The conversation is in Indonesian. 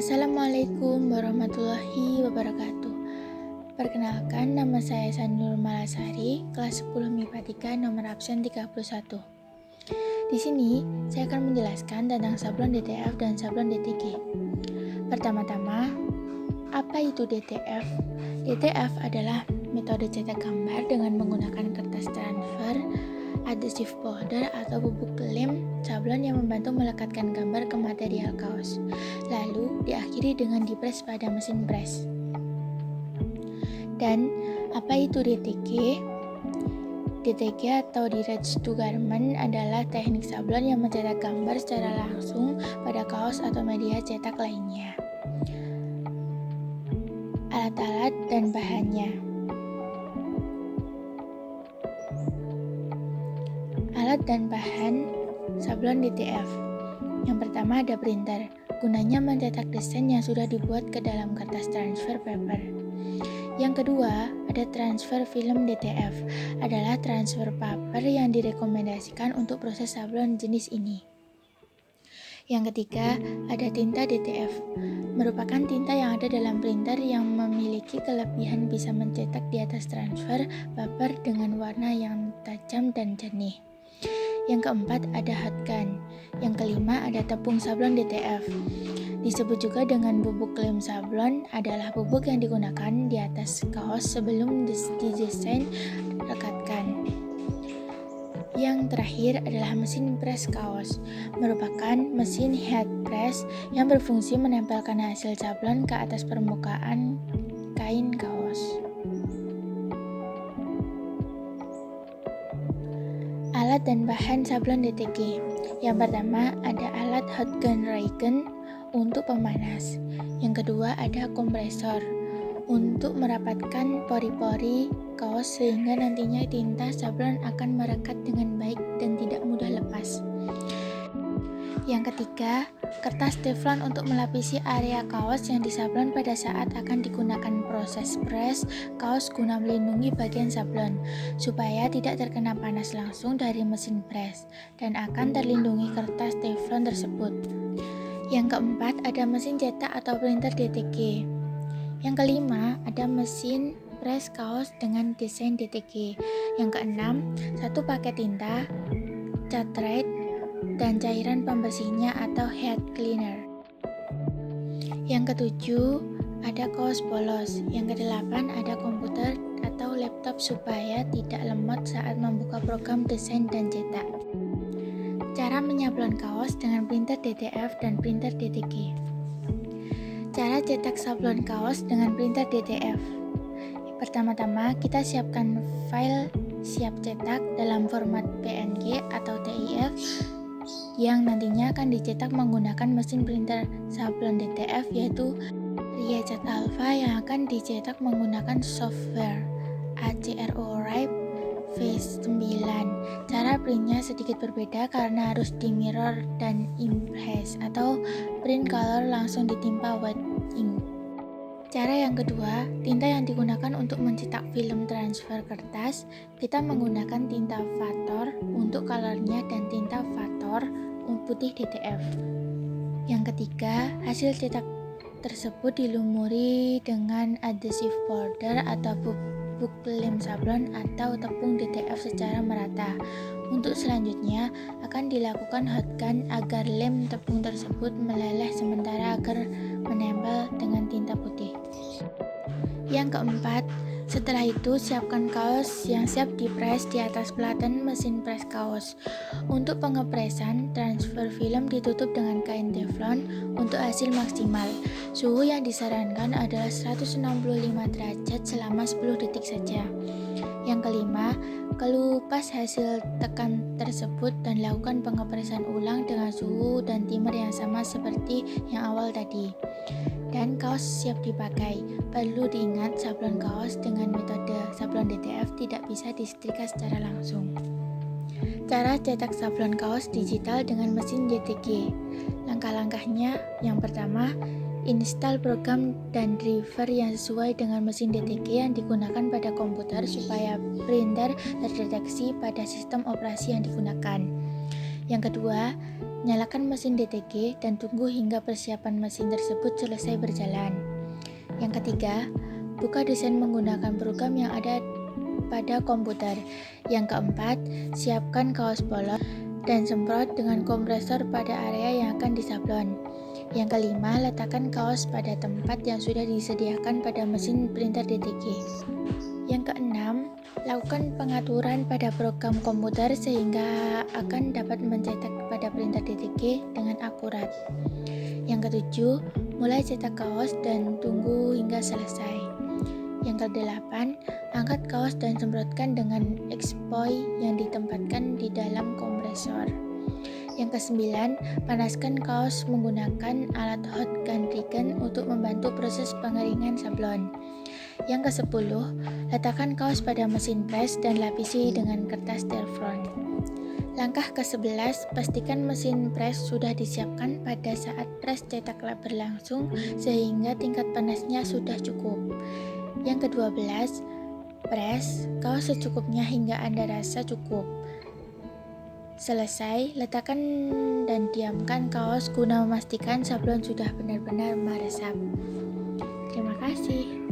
Assalamualaikum warahmatullahi wabarakatuh. Perkenalkan, nama saya Sanur Malasari, kelas 10 MIPA 3, nomor absen 31. Di sini, saya akan menjelaskan tentang sablon DTF dan sablon DTG. Pertama-tama, apa itu DTF? DTF adalah metode cetak gambar dengan menggunakan kertas transfer, adhesive powder atau bubuk lem sablon yang membantu melekatkan gambar ke material kaos. Lalu diakhiri dengan dipres pada mesin pres. Dan apa itu DTG? DTG atau Direct to Garment adalah teknik sablon yang mencetak gambar secara langsung pada kaos atau media cetak lainnya. Alat-alat dan bahannya. Alat dan bahan sablon DTF. Yang pertama ada printer. Gunanya mencetak desain yang sudah dibuat ke dalam kertas transfer paper. Yang kedua, ada transfer film DTF. Adalah transfer paper yang direkomendasikan untuk proses sablon jenis ini. Yang ketiga, ada tinta DTF. Merupakan tinta yang ada dalam printer yang memiliki kelebihan bisa mencetak di atas transfer paper dengan warna yang tajam dan jernih. Yang keempat ada hot gun. Yang kelima ada tepung sablon DTF. Disebut juga dengan bubuk lem sablon, adalah bubuk yang digunakan di atas kaos sebelum didesain rekatkan. Yang terakhir adalah mesin press kaos. Merupakan mesin head press yang berfungsi menempelkan hasil sablon ke atas permukaan kain kaos. Alat dan bahan sablon DTG. Yang pertama ada alat hot gun ray gun untuk pemanas. Yang kedua ada kompresor untuk merapatkan pori-pori kaos sehingga nantinya tinta sablon akan merekat dengan baik dan tidak mudah lepas. Yang ketiga, kertas teflon untuk melapisi area kaos yang disablon pada saat akan digunakan proses press kaos guna melindungi bagian sablon supaya tidak terkena panas langsung dari mesin press dan akan terlindungi kertas teflon tersebut. Yang keempat, ada mesin cetak atau printer DTG. Yang kelima, ada mesin press kaos dengan desain DTG. Yang keenam, satu paket tinta, cat red, dan cairan pembersihnya atau head cleaner. Yang ketujuh, ada kaos polos. Yang kedelapan, ada komputer atau laptop supaya tidak lemot saat membuka program desain dan cetak. Cara menyablon kaos dengan printer DTF dan printer DTG. Cara cetak sablon kaos dengan printer DTF. Pertama-tama, kita siapkan file siap cetak dalam format PNG atau TIF yang nantinya akan dicetak menggunakan mesin printer sablon DTF yaitu Riechat Alpha yang akan dicetak menggunakan software ACRO Ripe V9. Cara printnya sedikit berbeda karena harus di mirror dan impress atau print color langsung ditimpa white ink. Cara yang kedua, tinta yang digunakan untuk mencetak film transfer kertas, kita menggunakan tinta Vator untuk colornya dan tinta Vator putih DTF. Yang ketiga, hasil cetak tersebut dilumuri dengan adhesive powder atau bubuk lem sablon atau tepung DTF secara merata. Untuk selanjutnya akan dilakukan hot gun agar lem tepung tersebut meleleh sementara agar menempel dengan tinta putih. Yang keempat, setelah itu siapkan kaos yang siap dipres di atas platen mesin pres kaos. Untuk pengepresan, transfer film ditutup dengan kain teflon untuk hasil maksimal. Suhu yang disarankan adalah 165 derajat selama 10 detik saja. Yang kelima, kelupas hasil tekan tersebut dan lakukan pengepresan ulang dengan suhu dan timer yang sama seperti yang awal tadi. Dan kaos siap dipakai. Perlu diingat sablon kaos dengan metode sablon DTF tidak bisa disetrika secara langsung. Cara cetak sablon kaos digital dengan mesin DTG. Langkah-langkahnya, yang pertama, install program dan driver yang sesuai dengan mesin DTG yang digunakan pada komputer supaya printer terdeteksi pada sistem operasi yang digunakan. Yang kedua, Nyalakan mesin DTG dan tunggu hingga persiapan mesin tersebut selesai berjalan. Yang ketiga, buka desain menggunakan program yang ada pada komputer. Yang keempat, siapkan kaos polos dan semprot dengan kompresor pada area yang akan disablon. Yang kelima, letakkan kaos pada tempat yang sudah disediakan pada mesin printer DTG. Yang keenam, lakukan pengaturan pada program komputer sehingga akan dapat mencetak pada printer DTG dengan akurat. Yang ketujuh, mulai cetak kaos dan tunggu hingga selesai. Yang kedelapan, angkat kaos dan semprotkan dengan expoy yang ditempatkan di dalam kompresor. Yang kesembilan, panaskan kaos menggunakan alat hot gun rigen untuk membantu proses pengeringan sablon. Yang kesepuluh, letakkan kaos pada mesin press dan lapisi dengan kertas teflon. Langkah ke-11, pastikan mesin press sudah disiapkan pada saat press cetak berlangsung sehingga tingkat panasnya sudah cukup. Yang ke-12, press kaos secukupnya hingga Anda rasa cukup. Selesai, letakkan dan diamkan kaos guna memastikan sablon sudah benar-benar meresap. Terima kasih.